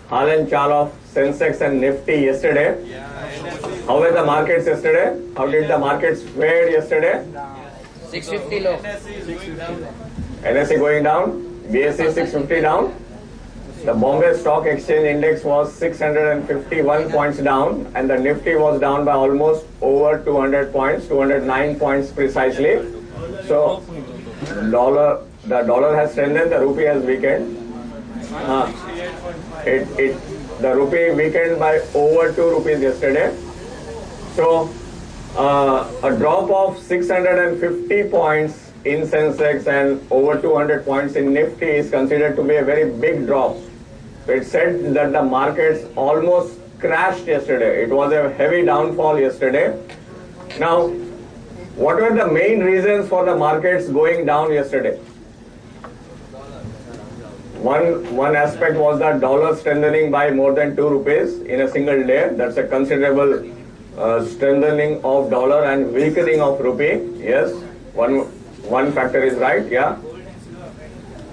Hal and chal of Sensex and Nifty yesterday. How were the markets yesterday? How did the markets fare yesterday? 650 low. NSE going down, BSE 650 down. The Bombay Stock Exchange Index was 651 points down, and the Nifty was down by almost over 200 points, 209 points precisely. So, the dollar has strengthened, the rupee has weakened. The rupee weakened by over 2 rupees yesterday. So, a drop of 650 points in Sensex and over 200 points in Nifty is considered to be a very big drop. So it said that the markets almost crashed yesterday. It was a heavy downfall yesterday. Now, what were the main reasons for the markets going down yesterday? One aspect was the dollar strengthening by more than 2 rupees in a single day. That's a considerable strengthening of dollar and weakening of rupee. Yes, one factor is right. Yeah.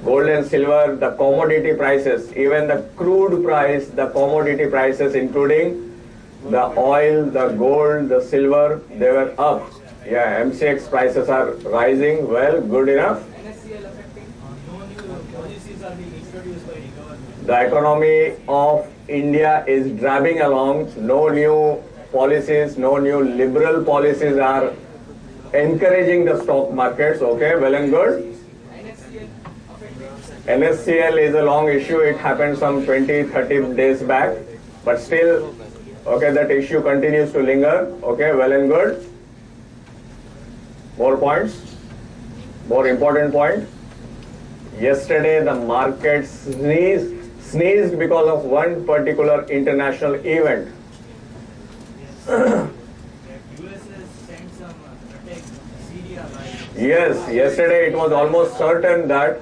Gold and silver, the commodity prices, even the crude price, the commodity prices, including the oil, the gold, the silver, they were up. Yeah, MCX prices are rising. Well, good enough. The economy of India is dragging along. No new policies, no new liberal policies are encouraging the stock markets. Okay, well and good. NSCL is a long issue. It happened some 20-30 days back, but still, okay, that issue continues to linger. Okay, well and good. More points. More important point. Yesterday, the market sneezed because of one particular international event. Yes, yesterday it was almost certain that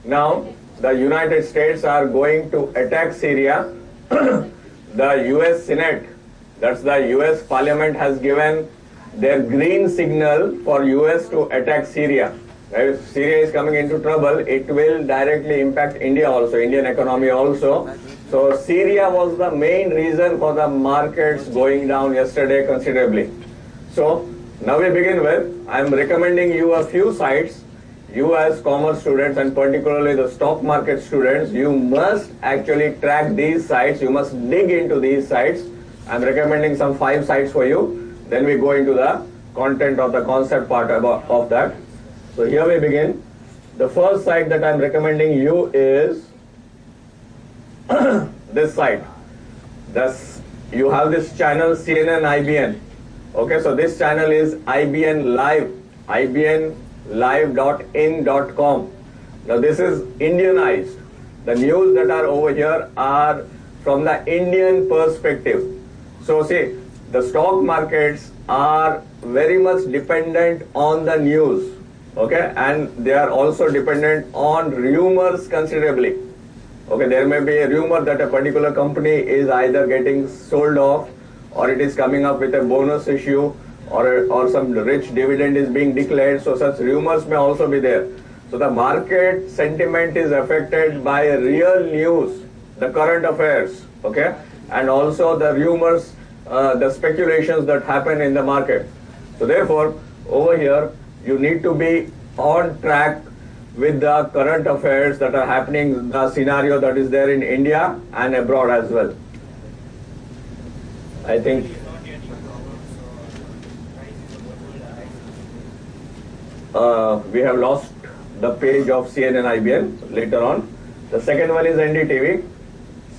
now the United States are going to attack Syria. The US Senate, that's the US Parliament, has given their green signal for US to attack Syria. If Syria is coming into trouble, it will directly impact India also, Indian economy also. So Syria was the main reason for the markets going down yesterday considerably. So now we begin with, I am recommending you a few sites. You as commerce students and particularly the stock market students, you must actually track these sites. You must dig into these sites. I am recommending some 5 sites for you. Then we go into the content of the concept part of that. So here we begin. The first site that I am recommending you is this site. You have this channel CNN IBN. Okay, so this channel is IBN Live, IBNlive.in.com. Now this is Indianized. The news that are over here are from the Indian perspective. So see, the stock markets are very much dependent on the news. Okay, and they are also dependent on rumors considerably. Okay, there may be a rumor that a particular company is either getting sold off, or it is coming up with a bonus issue, or some rich dividend is being declared. So such rumors may also be there. So the market sentiment is affected by real news, the current affairs, okay, and also the rumors, the speculations that happen in the market. So therefore, over here, you need to be on track with the current affairs that are happening, the scenario that is there in India and abroad as well. I think we have lost the page of CNN IBN later on. The second one is NDTV.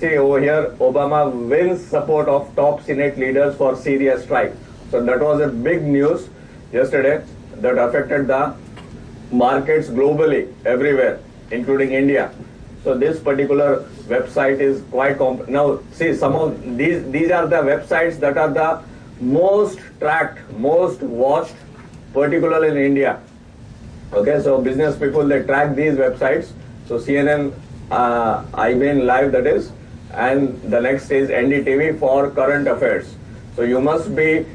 See over here, Obama wins support of top Senate leaders for Syria strike. So that was a big news yesterday that affected the markets globally, everywhere, including India. So this particular website is quite now see, some of these are the websites that are the most tracked, most watched, particularly in India. Okay, so business people, they track these websites. So CNN, IBN Live, that is, and the next is NDTV for current affairs. So you must be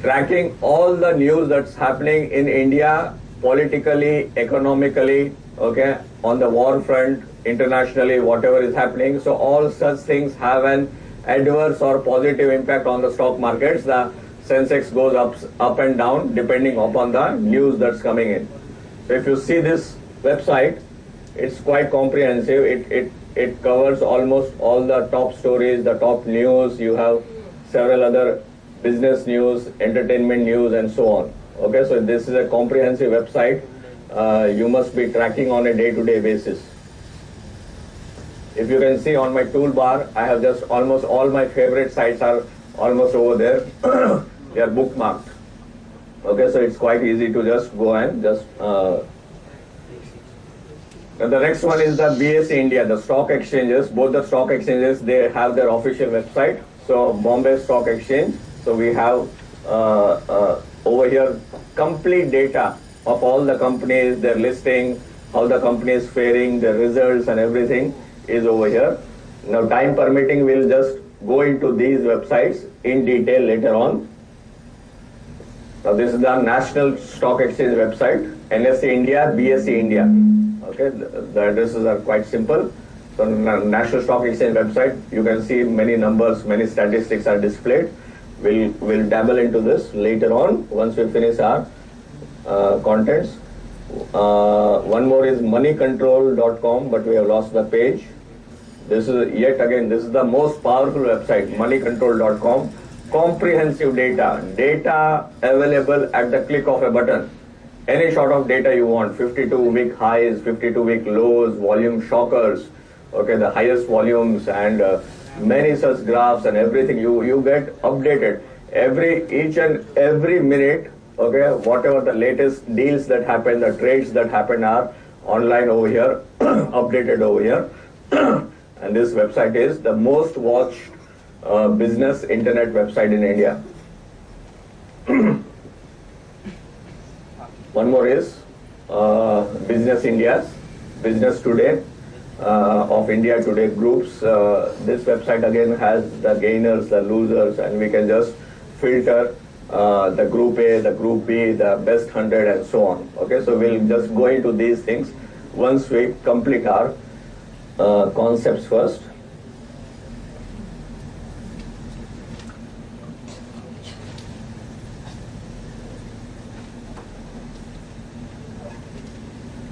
tracking all the news that's happening in India, politically, economically, okay, on the war front, internationally, whatever is happening. So all such things have an adverse or positive impact on the stock markets. The Sensex goes up and down depending upon the news that's coming in. So if you see this website, it's quite comprehensive. It covers almost all the top stories, the top news. You have several other business news, entertainment news, and so on. Okay, so this is a comprehensive website. You must be tracking on a day-to-day basis. If you can see on my toolbar, I have just almost all my favorite sites are almost over there. They are bookmarked. Okay, so it's quite easy to just go and just. And the next one is the BSE India, the stock exchanges. Both the stock exchanges, they have their official website. So Bombay Stock Exchange. So we have over here complete data of all the companies, their listing, how the company is faring, their results and everything is over here. Now time permitting, we'll just go into these websites in detail later on. Now this is the National Stock Exchange website, NSE India, BSE India. Okay, the addresses are quite simple. So National Stock Exchange website, you can see many numbers, many statistics are displayed. We'll dabble into this later on once we finish our contents. One more is moneycontrol.com, but we have lost the page. This is yet again, this is the most powerful website, moneycontrol.com. Comprehensive data available at the click of a button. Any sort of data you want, 52-week highs, 52-week lows, volume shockers, okay, the highest volumes and many such graphs and everything. You get updated each and every minute. Okay, whatever the latest deals that happen, the trades that happen are online over here, updated over here. And this website is the most watched business internet website in India. One more is Business India's Business Today of India Today groups. This website again has the gainers, the losers, and we can just filter the group A, the group B, the best 100 and so on. Okay, so we'll just go into these things once we complete our concepts first.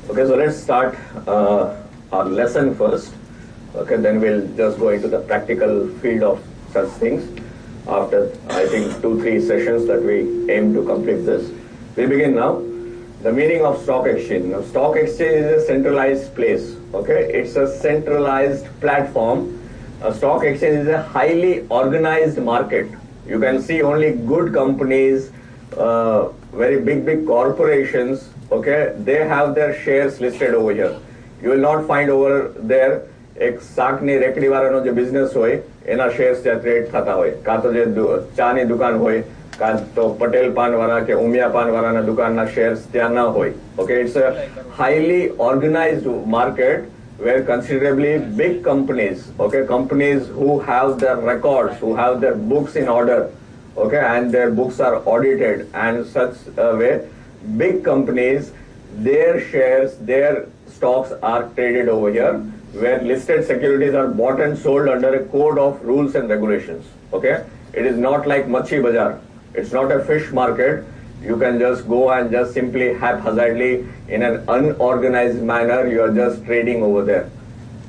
Okay, so let's start our lesson first. Okay, then we'll just go into the practical field of such things. After, I think, 2-3 sessions that we aim to complete this. We begin now. The meaning of stock exchange. Now, stock exchange is a centralized place. Okay, it's a centralized platform. A stock exchange is a highly organized market. You can see only good companies, very big corporations. Okay, they have their shares listed over here. You will not find over there एक શાકની રેકડી વાળાનો જે business હોય એના shares ત્યાં trade થતા હોય, કાં તો જે ચાની દુકાન હોય, કાં તો પટેલ પાન વાળા કે ઉમિયા પાન વાળાના દુકાનના શેર્સ ત્યાં ના હોય. Okay, it's a highly organized market where considerably big companies, okay, companies who have their records, who have their books in order, okay, and their books are audited, and such a way, big companies, their shares, their stocks are traded over here, where listed securities are bought and sold under a code of rules and regulations. Okay, it is not like Machi Bazaar. It's not a fish market. You can just go and just simply haphazardly in an unorganized manner, you are just trading over there.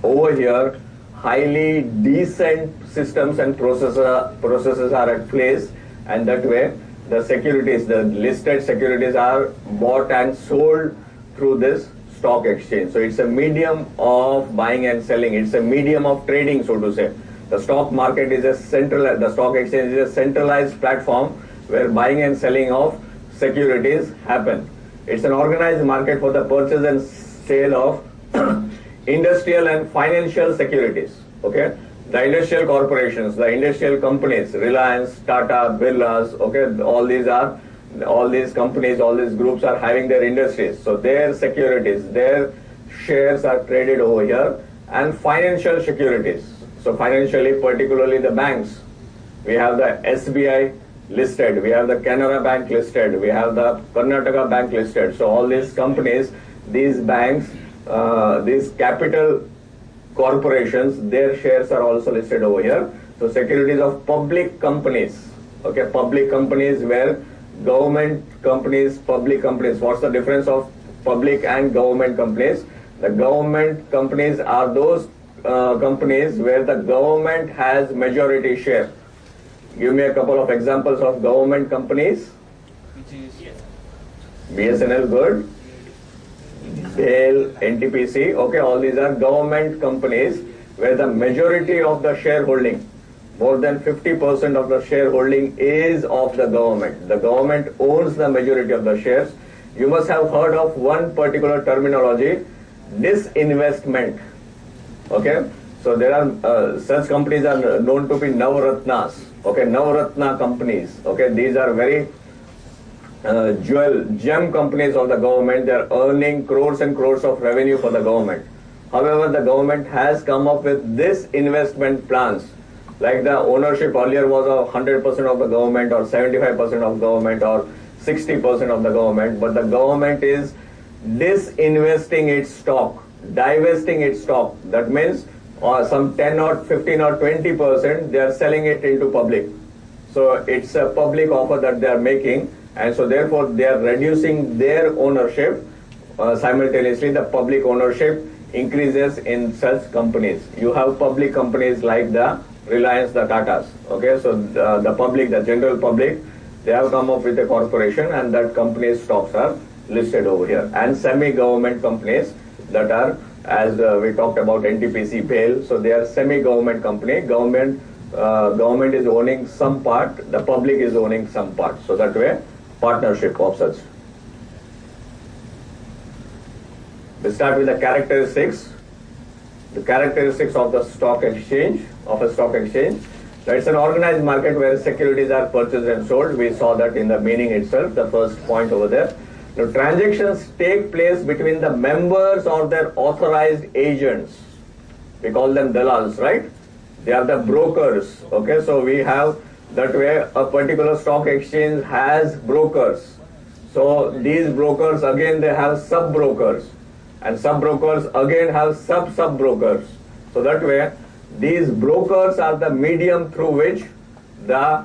Over here, highly decent systems and processes are at place, and that way the securities, the listed securities are bought and sold through this stock exchange. So it's a medium of buying and selling. It's a medium of trading, so to say. The stock market is the stock exchange is a centralized platform where buying and selling of securities happen. It's an organized market for the purchase and sale of industrial and financial securities. Okay, the industrial corporations, the industrial companies, Reliance, Tata, Birlas, okay, all these companies, all these groups are having their industries. So their securities, their shares are traded over here, and financial securities. So financially, particularly the banks. We have the SBI listed, we have the Canara Bank listed, we have the Karnataka Bank listed. So all these companies, these banks, these capital corporations, their shares are also listed over here. So securities of public companies, okay, public companies where government companies, public companies. What's the difference of public and government companies? The government companies are those companies where the government has majority share. Give me a couple of examples of government companies. BSNL, good. BHEL, NTPC, okay, all these are government companies where the majority of the shareholding, more than 50% of the shareholding is of the government. The government owns the majority of the shares. You must have heard of one particular terminology, disinvestment. Okay, so there are such companies are known to be Navratnas. Okay, Navratna companies. Okay, these are very gem companies of the government. They are earning crores and crores of revenue for the government. However, the government has come up with this investment plans. Like the ownership earlier was 100% of the government or 75% of government or 60% of the government, but the government is disinvesting its stock, divesting its stock. That means some 10 or 15 or 20% they are selling it into public. So it's a public offer that they are making, and so therefore they are reducing their ownership. Simultaneously, the public ownership increases in such companies. You have public companies like the Reliance, the Tatas. Okay, so the public, the general public, they have come up with a corporation, and that company's stocks are listed over here. And semi-government companies that are, as we talked about NTPC, BHEL, so they are semi-government company. Government is owning some part, the public is owning some part. So that way, partnership of such. We start with the characteristics. The characteristics of the stock exchange, of a stock exchange. So it's an organized market where securities are purchased and sold. We saw that in the meaning itself, the first point over there. The transactions take place between the members or their authorized agents. We call them dalals, right? They are the brokers. Okay, so we have that way a particular stock exchange has brokers. So these brokers again they have sub-brokers, and sub-brokers again have sub-brokers. So that way these brokers are the medium through which the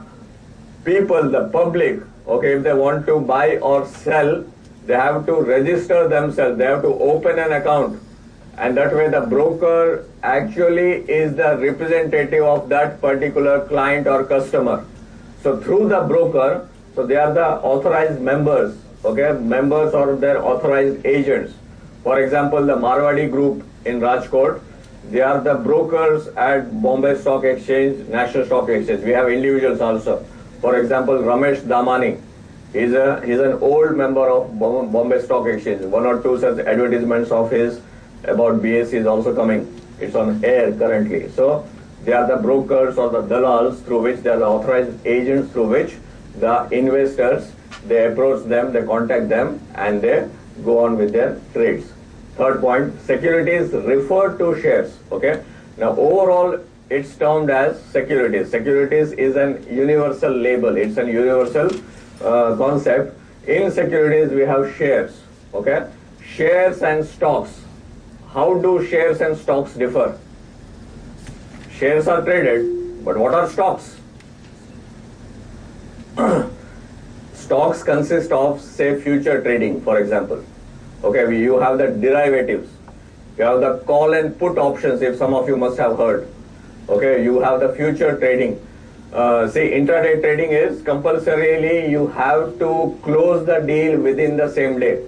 people, the public, okay, if they want to buy or sell, they have to register themselves, they have to open an account, and that way the broker actually is the representative of that particular client or customer. So through the broker, so they are the authorized members, okay, members or their authorized agents. For example, the Marwadi Group in Rajkot, they are the brokers at Bombay Stock Exchange, National Stock Exchange. We have individuals also. For example, Ramesh Damani, he's an old member of Bombay Stock Exchange. One or two such advertisements of his about BSE is also coming. It's on air currently. So they are the brokers or the dalals through which they are the authorized agents through which the investors, they approach them, they contact them, and they go on with their trades. Third point, securities refer to shares. Okay. Now overall, it's termed as securities. Securities is an universal label. It's an universal concept. In securities, we have shares. Okay. Shares and stocks. How do shares and stocks differ? Shares are traded, but what are stocks? Stocks consist of, say, future trading, for example. Okay, you have the derivatives. You have the call and put options, if some of you must have heard. Okay, you have the future trading. See, intraday trading is compulsorily you have to close the deal within the same day.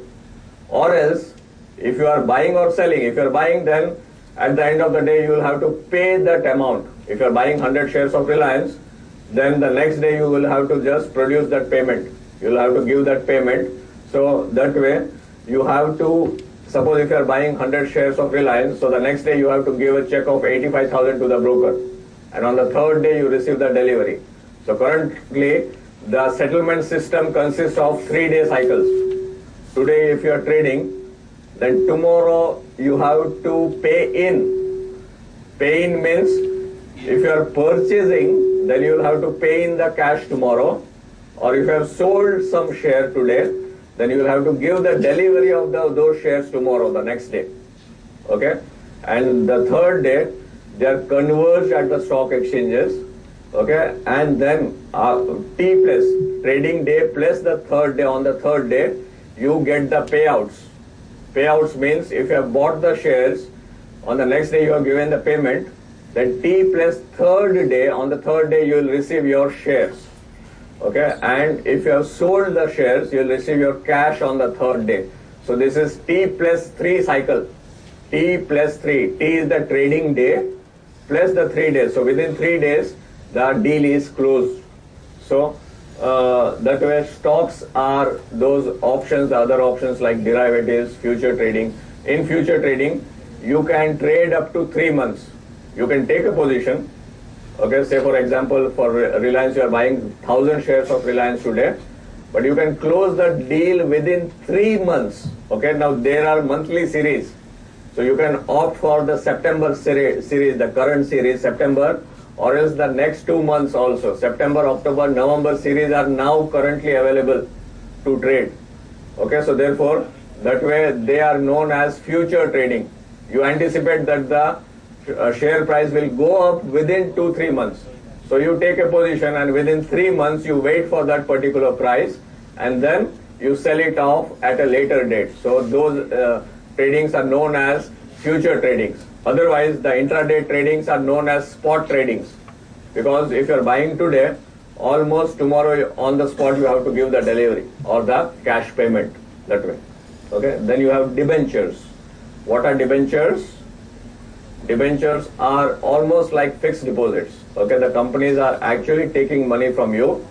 Or else, if you are buying or selling, if you are buying, then at the end of the day you will have to pay that amount. If you are buying 100 shares of Reliance, then the next day you will have to just produce that payment. You will have to give that payment. So that way you have to, suppose if you are buying 100 shares of Reliance, so the next day you have to give a check of 85,000 to the broker. And on the third day you receive the delivery. So currently the settlement system consists of 3-day cycles. Today if you are trading, then tomorrow you have to pay in. Pay in means if you are purchasing, then you will have to pay in the cash tomorrow. Or if you have sold some share today, then you will have to give the delivery of those shares tomorrow, the next day. Okay? and the third day they are converged at the stock exchanges. Okay, and then T plus trading day plus the third day, on the third day you get the payouts. Payouts means if you have bought the shares, on the next day you are given the payment, then T plus third day, on the third day you will receive your shares. Okay, and if you have sold the shares, you will receive your cash on the third day. So this is T plus 3 cycle. T plus 3. T is the trading day plus the 3 days. So within 3 days, the deal is closed. So that way stocks are those options, other options like derivatives, future trading. In future trading, you can trade up to 3 months. You can take a position. Okay, say for example, for Reliance, you are buying 1,000 shares of Reliance today, but you can close the deal within 3 months. Okay, now there are monthly series. So you can opt for the September series, the current series, September, or else the next 2 months also. September, October, November series are now currently available to trade. Okay, so therefore, that way they are known as future trading. You anticipate that the share price will go up within 2-3 months. So you take a position and within 3 months you wait for that particular price and then you sell it off at a later date. So those tradings are known as future tradings. Otherwise, the intraday tradings are known as spot tradings. Because if you are buying today, almost tomorrow on the spot you have to give the delivery or the cash payment that way. Okay. Then you have debentures. What are debentures? Debentures are almost like fixed deposits. Okay. The companies are actually taking money from you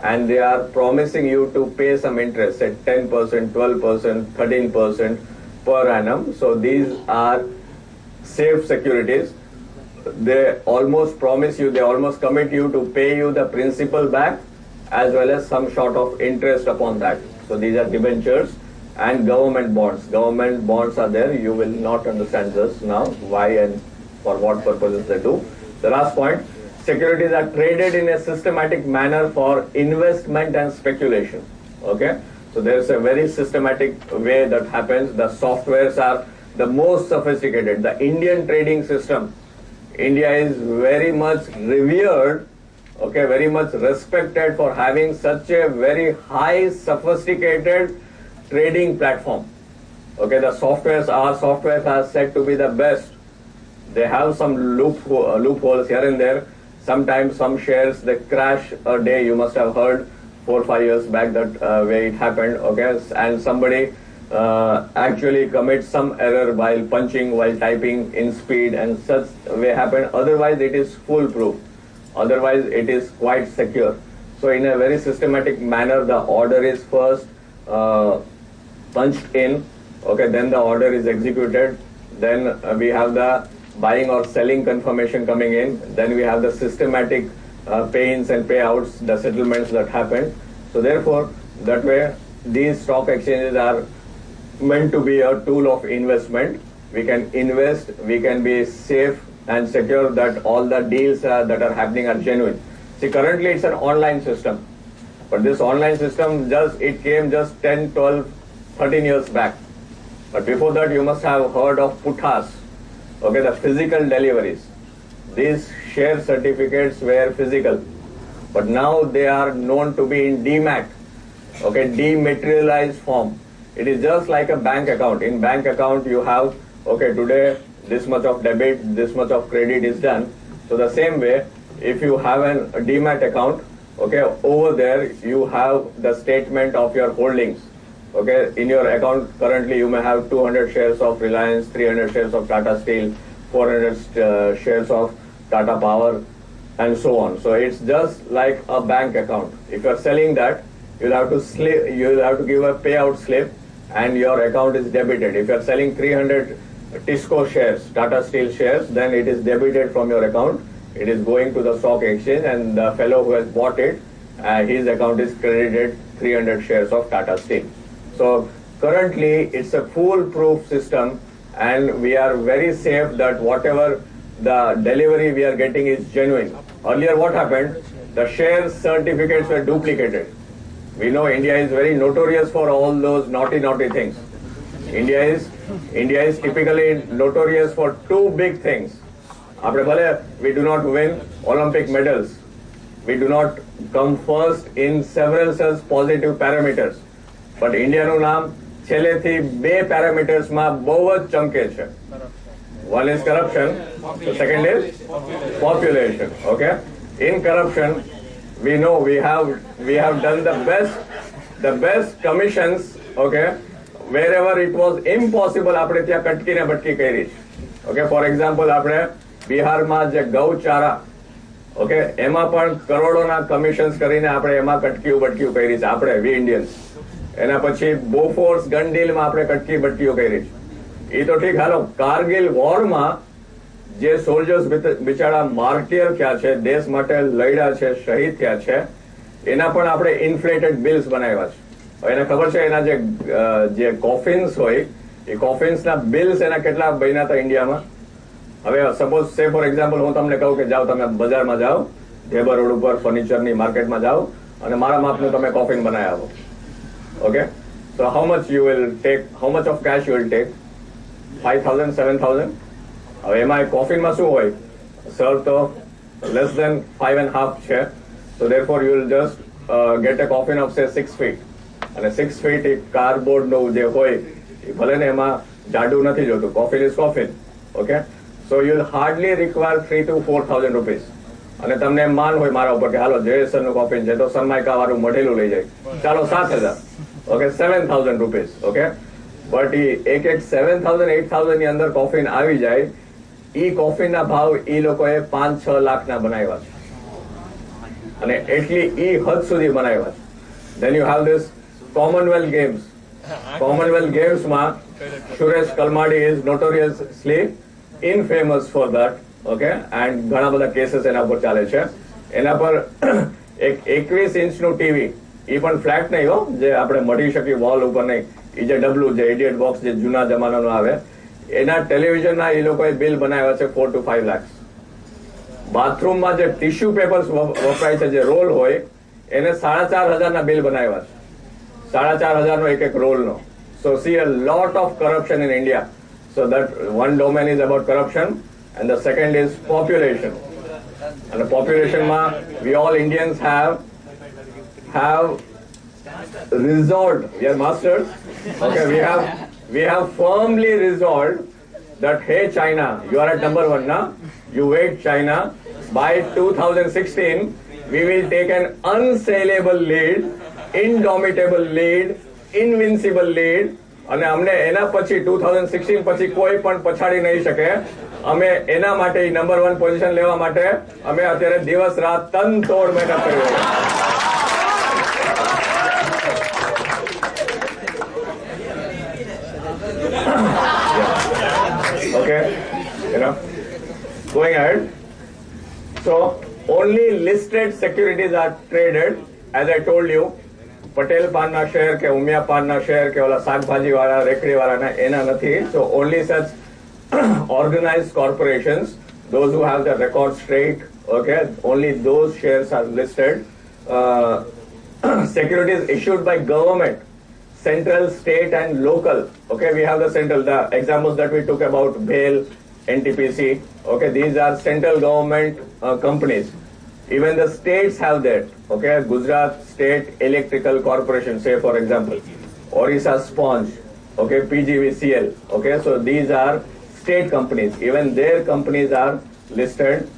and they are promising you to pay some interest at 10%, 12%, 13% per annum. So these are safe securities. They almost promise you, they almost commit you to pay you the principal back as well as some sort of interest upon that. So these are debentures and government bonds. Government bonds are there. You will not understand this now, why and for what purposes they do. The last point, securities are traded in a systematic manner for investment and speculation. Okay. So there's a very systematic way that happens. The softwares are the most sophisticated. The Indian trading system, India is very much revered, okay, very much respected for having such a very high sophisticated trading platform. Okay, the softwares are said to be the best. They have some loopholes here and there. Sometimes some shares they crash a day. You must have heard 4 or 5 years back that way it happened. Okay, and somebody actually commits some error while punching, while typing in speed, and such way happen. Otherwise, it is foolproof. Otherwise, it is quite secure. So, in a very systematic manner, the order is first punched in. Okay, then the order is executed. Then we have the buying or selling confirmation coming in. Then we have the systematic pay-ins and payouts, the settlements that happen. So, therefore, that way these stock exchanges are meant to be a tool of investment. We can invest, we can be safe and secure that all the deals that are happening are genuine. See, currently it's an online system, but this online system it came just 10, 12, 13 years back. But before that you must have heard of puthas, okay, the physical deliveries. These share certificates were physical, but now they are known to be in DMAT, okay, dematerialized form. It is just like a bank account. In bank account you have, okay, today this much of debit, this much of credit is done. So the same way, if you have a DMAT account, okay, over there you have the statement of your holdings. Okay, in your account currently you may have 200 shares of Reliance, 300 shares of Tata Steel, 400 shares of Tata Power, and so on. So it's just like a bank account. If you are selling that, you'll have to give a payout slip and your account is debited. If you are selling 300 Tisco shares, Tata Steel shares, then it is debited from your account. It is going to the stock exchange and the fellow who has bought it, his account is credited 300 shares of Tata Steel. So currently it's a foolproof system and we are very safe that whatever the delivery we are getting is genuine. Earlier what happened? The share certificates were duplicated. We know India is very notorious for all those naughty things. India is India is typically notorious for two big things. આપણે ભલે we do not win Olympic medals, we do not come first in several such positive parameters, but ઇન્ડિયાનું નામ છેલ્લેથી બે પેરામીટર્સમાં બહુ જ ચમકે છે. One is corruption, the second is population. Okay, in corruption we know we have done the best commissions. Okay, wherever it was impossible આપણે ત્યાં કટકીને ભટકી કરી છે. Okay, for example આપણે બિહારમાં જે ગૌચારા, ઓકે, એમાં પણ કરોડોના કમિશન્સ કરીને આપણે એમાં કટકીઓ બટકીઓ કરી છે આપણે વી ઇન્ડિયન્સ. એના પછી બોફોર્સ ગન ડીલમાં આપણે કટકી બટકીઓ કરી છે. એ તો ઠીક, હાલો કારગિલ વોરમાં જે સોલ્જર્સ બિચારા માર્ટિયર થયા છે, દેશ માટે લડ્યા છે, શહીદ થયા છે, એના પણ આપણે ઇન્ફ્લેટેડ બિલ્સ બનાવ્યા છે. એને ખબર છે એના જે કોફિન્સ હોય એ કોફિન્સના બિલ્સ એના કેટલા બન્યા હતા ઇન્ડિયામાં? હવે સપોઝ સે ફોર એક્ઝામ્પલ હું તમને કહું કે જાઓ તમે બજારમાં જાઓ, ઢેબર રોડ ઉપર ફર્નિચરની માર્કેટમાં જાઓ અને મારા માપનું તમે કોફિન બનાવી આવો. Okay, so how much you will take, how much of cash you will take? 5,000, 7,000. હવે એમાં કોફિનમાં શું હોય? સર તો લેસ દેન 5.5 છે. So therefore you will just get a coffin of say 6 feet. અને 6 feet એ કાર્ડબોર્ડનું જે હોય એ ભલે ને એમાં જાડું નથી જોતું, coffin is coffin. Okay, so you will hardly require 3,000 to 4,000 rupees. અને તમને એમ માન હોય મારા ઉપર કે હાલો જયેશરનું કોફિન છે તો સનમાઇકા વાળું મઢેલું લઈ જાય, ચાલો 7,000. Okay, 7,000 rupees. ઓકે, બટ એક 7,000 8,000 ની અંદર કોફિન આવી જાય. ઈ કોફિનના ભાવ ઈ લોકોએ 5-6 લાખના બનાવ્યા છે અને એટલી ઈ હદ સુધી બનાવ્યા છે. Then you have this Commonwealth Games. Commonwealth Games માં Suresh Kalmadi is notoriously infamous for that. Okay, and ઘણા બધા કેસીસ એના પર ચાલે છે. એના પર એક 21 ઇંચનું ટીવી, એ પણ ફ્લેટ નહીં હો, જે આપણે મળી શકીએ વોલ ઉપર નહીં, એ જે ડબલું જે ઇડિયટ બોક્સ જે જૂના જમાનાનું આવે એના ટેલિવિઝનના એ લોકોએ બિલ બનાવ્યા છે 4 to 5 lakhs. બાથરૂમમાં જે ટિશ્યુ પેપર્સ વપરાય છે, જે રોલ હોય, એને 4,500 બિલ બનાવ્યા છે. 4,500 એક રોલનો. So see a lot of corruption in India. So that one domain is about corruption and the second is population. And the population we all Indians have resolved, we are masters. Okay, we have firmly resolved that hey China, you are at number 1 now. You wait China. By 2016 we will take an unassailable lead, indomitable lead, invincible lead. અને અમને એના પછી 2016 પછી કોઈ પણ પછાડી નહીં શકે. અમે એના માટે નંબર 1 પોઝિશન લેવા માટે અમે અત્યારે દિવસ રાત તન તોડ મહેનત કરી રહ્યા છીએ. Okay, going ahead. So only listed securities are traded, as I told you. Patel પાનના શેર કે ઉમિયા પાનના શેર કે ઓલા શાકભાજી વાળા રેકડી વાળાના એના નથી. So only such organized corporations, those who have the record straight, okay, only those shares are listed. Securities issued by government, central, state and local. Okay, we have the central, the examples that we took about BHEL, NTPC. Okay, these are central government companies. Even the states have that. Okay, Gujarat State Electrical Corporation, say for example, Orissa Sponge, okay, PGVCL. Okay, so these are state companies. Even their companies are listed.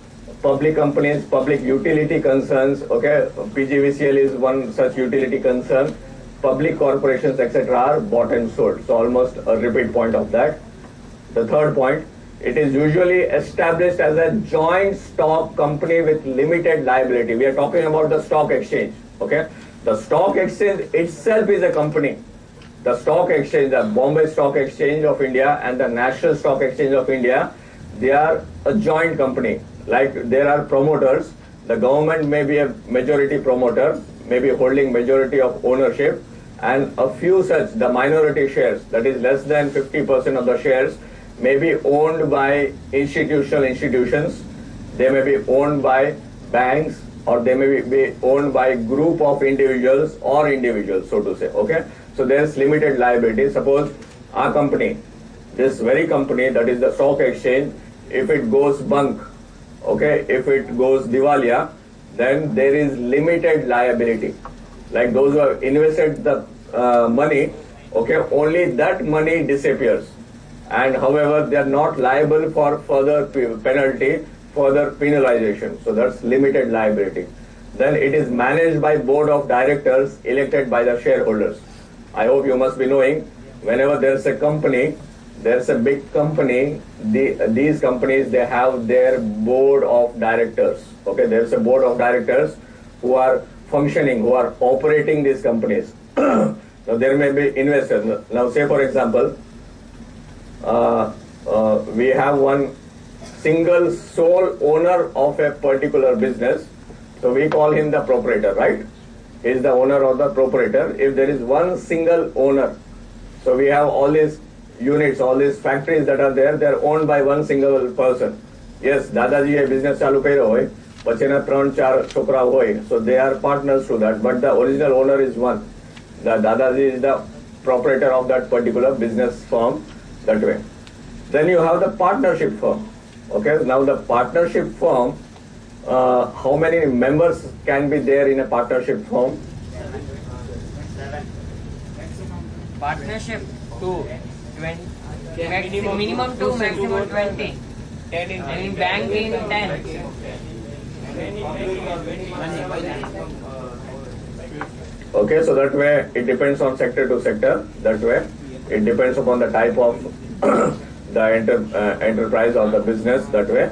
Public companies, public utility concerns. Okay, PGVCL is one such utility concern. Public corporations, etc., are bought and sold. So almost a repeat point of that. The third point. It is usually established as a joint stock company with limited liability. We are talking about the stock exchange. Okay, the stock exchange itself is a company. The stock exchange, the Bombay Stock Exchange of India and the National Stock Exchange of India, they are a joint company. Like there are promoters. The government may be a majority promoter, may be holding majority of ownership, and a few such, the minority shares, that is less than 50% of the shares, may be owned by institutions, they may be owned by banks, or they may be owned by group of individuals, so to say. Okay, so there's limited liability. Suppose our company, this very company, that is the stock exchange, if it goes bunk, okay, if it goes diwaliya, then there is limited liability. Like those who have invested the money, okay, only that money disappears. And however, they are not liable for further penalty, further penalization. So that's limited liability. Then it is managed by board of directors elected by the shareholders. I hope you must be knowing, whenever there's a company, there's a big company, these companies, they have their board of directors. Okay, there's a board of directors who are functioning, who are operating these companies. Now there may be investors. Now say for example, we have one single sole owner of a particular business. So we call him the proprietor, right? He is the owner or the proprietor. If there is one single owner, so we have all these units, all these factories that are there, they are owned by one single person. Yes, Dadaji a business chalu કર્યો હોય, પછી એના 3-4 છોકરા હોય, so they are partners to that, but the original owner is one. The Dadaji is the proprietor of that particular business firm, that way. Then you have the partnership firm. Okay, now the partnership firm, how many members can be there in a partnership firm? Partnership 2, 20, minimum 2, maximum 20. 10 in and in banking 10. Okay, so that way it depends on sector to sector. That way it depends upon the type of the enterprise or the business. That way.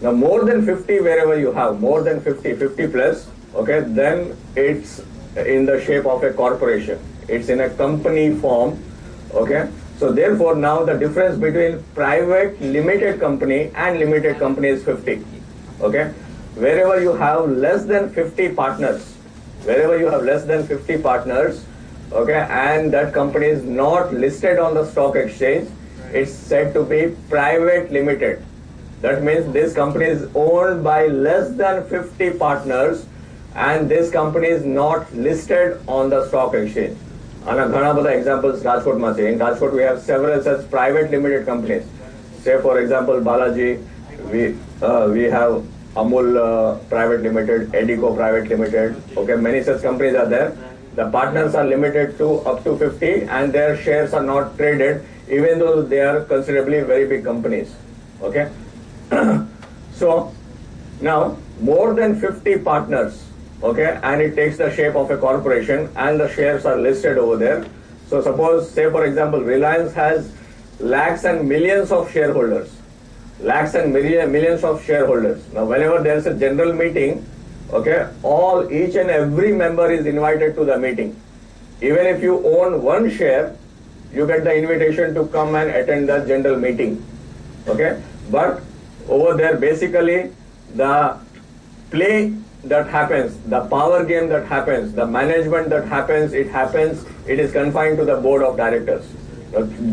Now more than 50, wherever you have more than 50 plus, okay, then it's in the shape of a corporation. It's in a company form, okay. So therefore now the difference between private limited company and limited company is 50, okay. Wherever you have less than 50 partners, wherever you have less than 50 partners, okay, and that company is not listed on the stock exchange, it's said to be private limited. That means this company is owned by less than 50 partners and this company is not listed on the stock exchange. And ઘણા બધા examples રાજકોટમાં છે. In Rajkot we have several such private limited companies. Say for example Balaji, we have Amul private limited, Edico private limited. Okay, many such companies are there. The partners are limited to up to 50 and their shares are not traded even though they are considerably very big companies. Okay. So now more than 50 partners, okay, and it takes the shape of a corporation and the shares are listed over there. So suppose, say for example, Reliance has lakhs and millions of shareholders, lakhs and millions of shareholders. Now whenever there is a general meeting, okay, each and every member is invited to the meeting. Even if you own one share, you get the invitation to come and attend the general meeting. Okay, but over there basically the play that happens, the power game that happens, the management that happens, it is confined to the board of directors.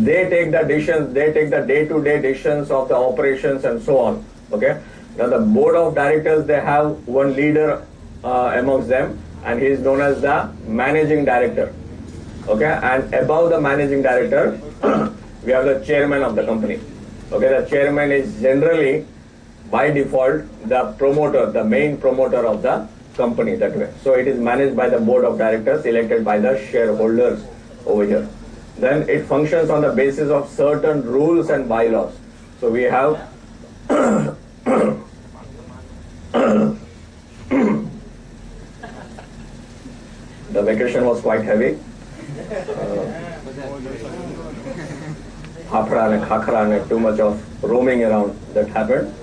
They take the decisions, they take the day-to-day decisions of the operations and so on. Okay, now the board of directors, they have one leader amongst them and he is known as the managing director. Okay, and above the managing director we have the chairman of the company. Okay, the chairman is generally by default the promoter, the main promoter of the company, that way. So it is managed by the board of directors elected by the shareholders over here. Then it functions on the basis of certain rules and bylaws. So we have the vacation was quite heavy. Hafra and khakra and too much of roaming around that happened.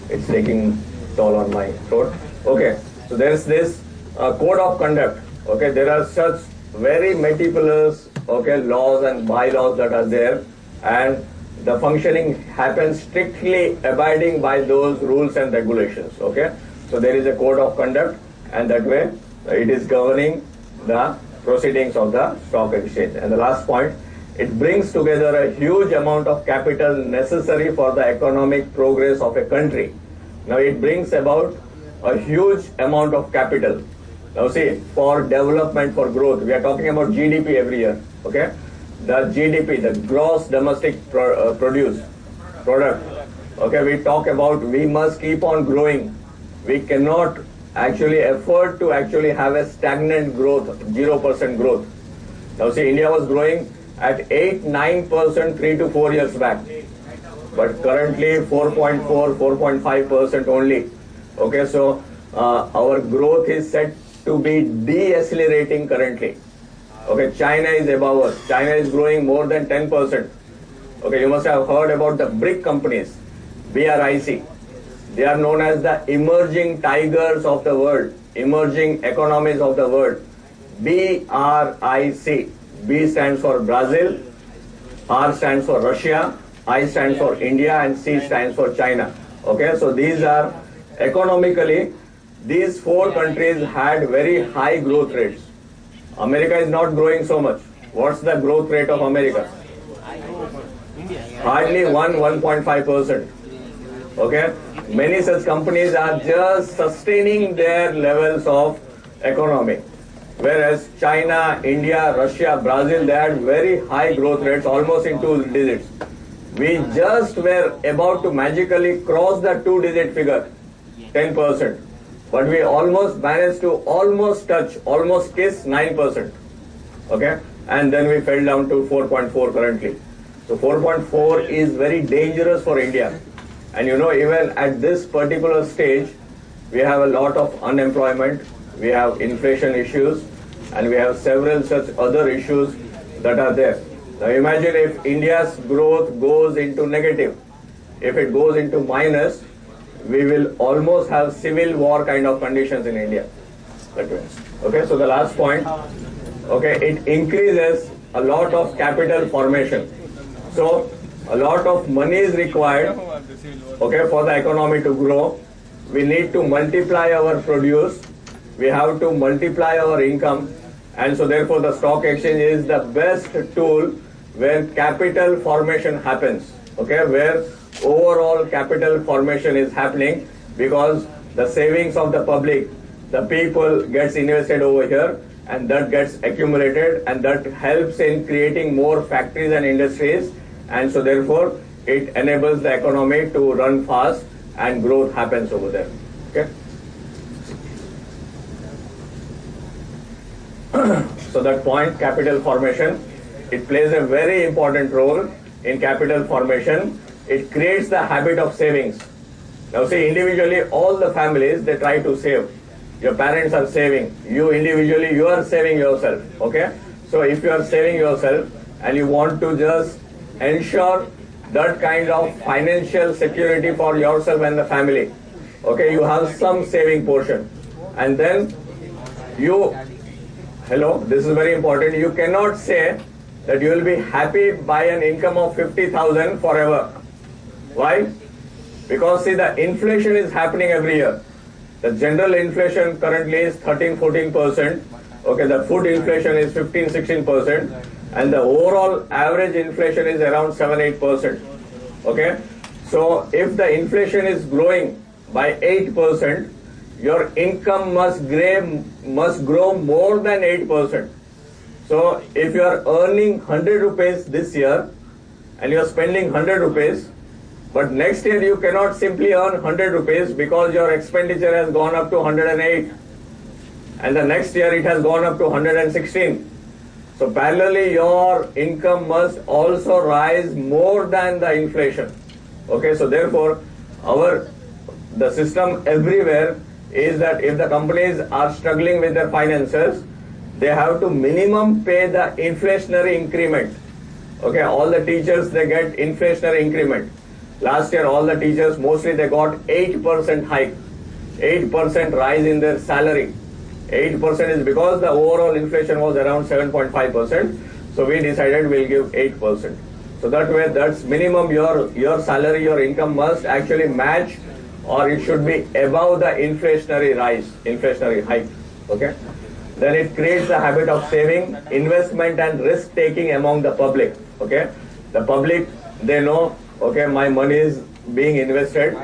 It's taking toll on my throat. Okay, so there is this code of conduct. Okay, there are such very meticulous, okay, laws and bylaws that are there, and the functioning happens strictly abiding by those rules and regulations. Okay, so there is a code of conduct, and that way it is governing the proceedings of the stock exchange. And the last point, it brings together a huge amount of capital necessary for the economic progress of a country. Now it brings about a huge amount of capital. Now see, for development, for growth, we are talking about GDP every year. Okay, the GDP, the gross domestic product. Okay, we talk about we must keep on growing. We cannot actually afford to actually have a stagnant growth, 0% growth. Now see, India was growing at 8-9% 3 to 4 years back, but currently 4.5% only. Okay, so our growth is set to be decelerating currently. Okay, China is above us. China is growing more than 10%. Okay, you must have heard about the BRIC companies, BRIC. They are known as the emerging tigers of the world, emerging economies of the world. BRIC. B stands for Brazil, R stands for Russia, I stands for India, and C stands for China. Okay, so these are economically, these four countries had very high growth rates. America is not growing so much. What's the growth rate of America? Hardly 1.5%. Okay, many such companies are just sustaining their levels of economy. Whereas China, India, Russia, Brazil, they had very high growth rates, almost in 2 digits. We just were about to magically cross the 2-digit figure, 10%. But we almost managed to almost kiss 9%. Okay? And then we fell down to 4.4 currently. So 4.4 is very dangerous for India. And you know, even at this particular stage, we have a lot of unemployment, we have inflation issues, and we have several such other issues that are there. Now imagine if India's growth goes into negative. If it goes into minus, we will almost have civil war kind of conditions in India. Okay, so the last point, okay, it increases a lot of capital formation. So a lot of money is required, okay, for the economy to grow. We need to multiply our produce. We have to multiply our income. And so therefore the stock exchange is the best tool where capital formation happens. Okay, where overall capital formation is happening, because the savings of the public, the people gets invested over here, and that gets accumulated, and that helps in creating more factories and industries, and so therefore it enables the economy to run fast and growth happens over there. Okay. So that point, capital formation, it plays a very important role in capital formation. It creates the habit of savings. Now see, individually all the families, they try to save. Your parents are saving. You individually, you are saving yourself. Okay. So if you are saving yourself and you want to just ensure that kind of financial security for yourself and the family, okay, you have some saving portion. And then you, hello, this is very important, you cannot say that you will be happy by an income of 50,000 forever. Why? Because see, the inflation is happening every year. The general inflation currently is 13-14%. Okay, the food inflation is 15-16%, and the overall average inflation is around 7-8%. Okay, so if the inflation is growing by 8%, your income must grow more than 8%. So if you are earning 100 rupees this year and you are spending 100 rupees, but next year you cannot simply earn 100 rupees because your expenditure has gone up to 108, and the next year it has gone up to 116. So parallelly your income must also rise more than the inflation. Okay, so therefore the system everywhere is that if the companies are struggling with their finances, they have to minimum pay the inflationary increment. Okay, all the teachers, they get inflationary increment. Last year all the teachers, mostly they got 8% hike, 8% rise in their salary. 8% is because the overall inflation was around 7.5%. So we decided we'll give 8%. So that way, that's minimum your salary, your income must actually match, or it should be above the inflationary rise, inflationary hike. Okay. Then it creates the habit of saving, investment and risk taking among the public. Okay. The public, they know, okay, my money is being invested.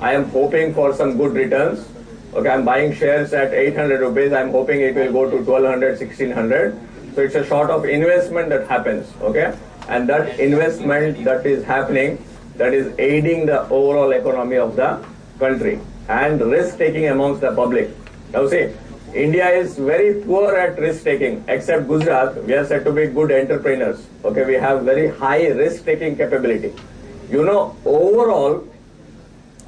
I am hoping for some good returns. Okay, I'm buying shares at 800 rupees. I'm hoping it will go to 1200, 1600. So it's a sort of investment that happens, okay? And that investment that is happening, that is aiding the overall economy of the country and risk taking amongst the public. Now see, India is very poor at risk taking, except Gujarat. We are said to be good entrepreneurs. Okay, we have very high risk taking capability. You know, overall,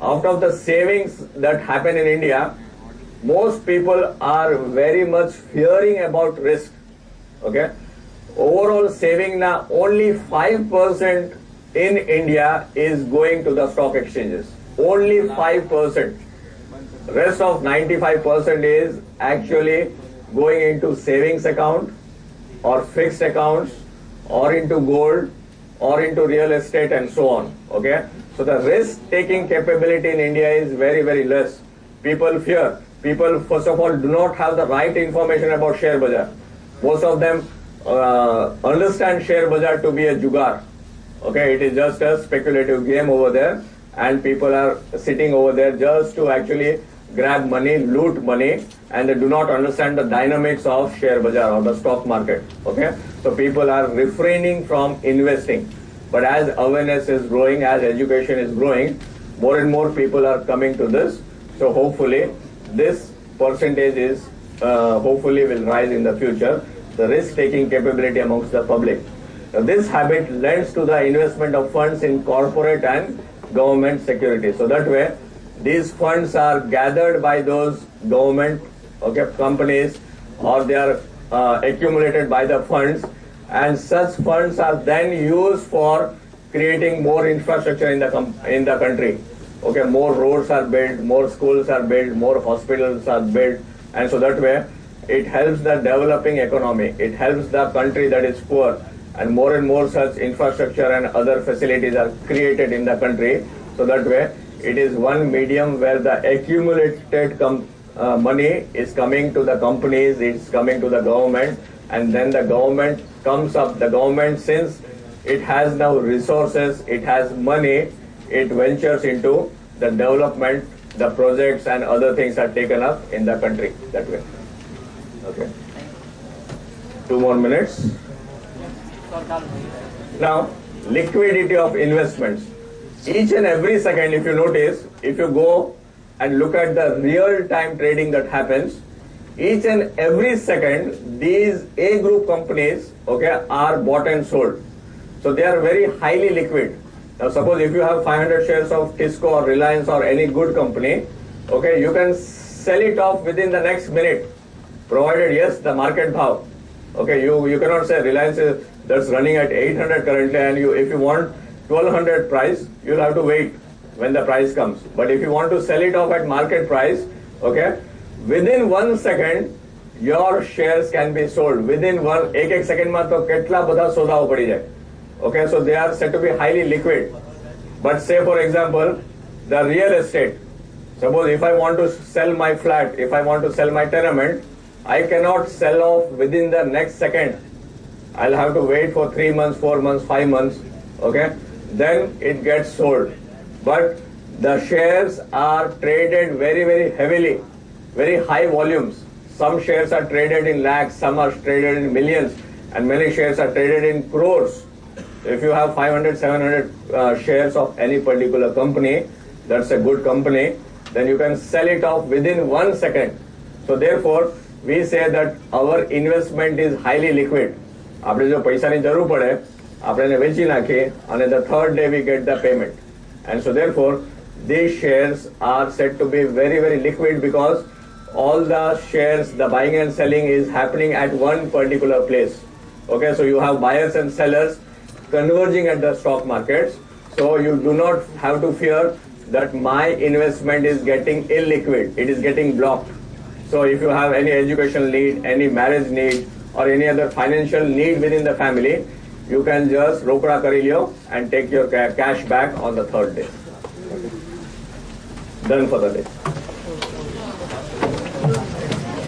out of the savings that happen in India, most people are very much fearing about risk. Okay, overall saving now only 5% in India is going to the stock exchanges. Only 5%. Rest of 95% is actually going into savings account or fixed accounts or into gold or into real estate and so on. Okay, so the risk taking capability in India is very, very less. People fear. People first of all do not have the right information about share bazaar. Most of them understand share bazaar to be a jugaad. Okay, it is just a speculative game over there, and people are sitting over there just to actually grab money, loot money, and they do not understand the dynamics of share bazaar or the stock market. Okay, so people are refraining from investing. But as awareness is growing, as education is growing, more and more people are coming to this. So hopefully this percentage is hopefully will rise in the future, the risk-taking capability amongst the public. Now, this habit lends to the investment of funds in corporate and government securities. So that way, these funds are gathered by those government companies, or they are accumulated by the funds, and such funds are then used for creating more infrastructure in the country. Okay, more roads are built, more schools are built, more hospitals are built, and so that way it helps the developing economy. It helps the country that is poor, and more such infrastructure and other facilities are created in the country. So that way it is one medium where the accumulated money is coming to the companies, it's coming to the government, and then the government comes up. The government, since it has now resources, it has money, it ventures into the development, the projects and other things are taken up in the country that way. Okay. 2 more minutes. Now, liquidity of investments. Each and every second, if you notice, if you go and look at the real-time trading that happens, each and every second, these A group companies, okay, are bought and sold. So they are very highly liquid. Now suppose if you have 500 shares of Tisco or Reliance or any good company, okay, you can sell it off within the next minute, provided yes, the market bhav. Okay, you cannot say Reliance is that's running at 800 currently, and if you want 1200 price, you'll have to wait when the price comes. But if you want to sell it off at market price, okay, within 1 second, your shares can be sold. Within एक second में तो कितना बड़ा सौदा हो पड़ी जाए. Okay, so they are said to be highly liquid. But say for example, the real estate. Suppose if I want to sell my flat, if I want to sell my tenement, I cannot sell off within the next second. I'll have to wait for 3 months, 4 months, 5 months. Okay, then it gets sold. But the shares are traded very, very heavily, very high volumes. Some shares are traded in lakhs, some are traded in millions, and many shares are traded in crores. If you have 500, 700 shares of any particular company, that's a good company, then you can sell it off within 1 second. So therefore, we say that our investment is highly liquid. આપણે જો પૈસાની જરૂર પડે, આપણે એને વેચી નાખીએ, અને the third day we get the payment. And so therefore, these shares are said to be very, very liquid because all the shares, the buying and selling is happening at one particular place. Okay, so you have buyers and sellers converging at the stock markets. So you do not have to fear that my investment is getting illiquid. It is getting blocked. So if you have any educational need, any marriage need, or any other financial need within the family, you can just rokra kari liyo and take your cash back on the third day. Done for the day.